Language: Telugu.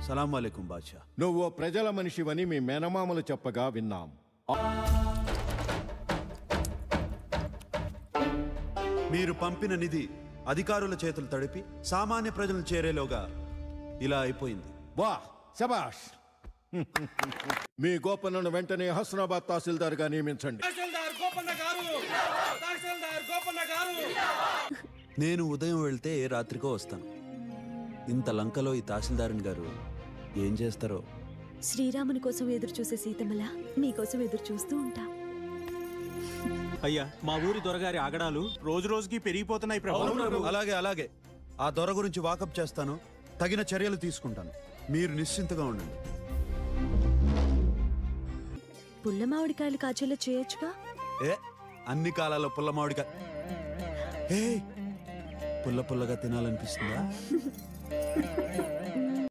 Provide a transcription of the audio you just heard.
సలాం వాలేకుం బాద్షా. నువ్వు ప్రజల మనిషివని మీ మేనమామలు చెప్పగా విన్నాం. మీరు పంపిన నిధి అధికారుల చేతులు తడిపి సామాన్య ప్రజలను చేరేలోగా ఇలా అయిపోయింది. వాహ్, శబాష్. మీ గోపన్నను వెంటనే హస్నాబాద్ తహసీల్దార్గా నియమించండి. నేను ఉదయం వెళ్తే ఏ రాత్రికో వస్తాను. ఇంత లంకలో ఈ తహసీల్దారుని గారు ఏం చేస్తారో. శ్రీరాముని కోసం ఎదురు చూసే సీతమ్మల మీకోసం ఎదురు చూస్తూ ఉంటా. అయ్యా, మా ఊరి దొరగారి ఆగడాలు రోజు రోజుకి పెరిగిపోతున్నాయి ప్రభు. అలాగే అలాగే ఆ దొర గురించి వాకప్ చేస్తాను, తగిన చర్యలు తీసుకుంటాను. మీరు నిశ్చింతగా ఉండండి. పుల్ల మామిడికాయలు కాచేలా చేయొచ్చుగా. ఏ అన్ని కాలాల్లో పుల్ల మామిడిగా పుల్ల పుల్లగా తినాలనిపిస్తుందా?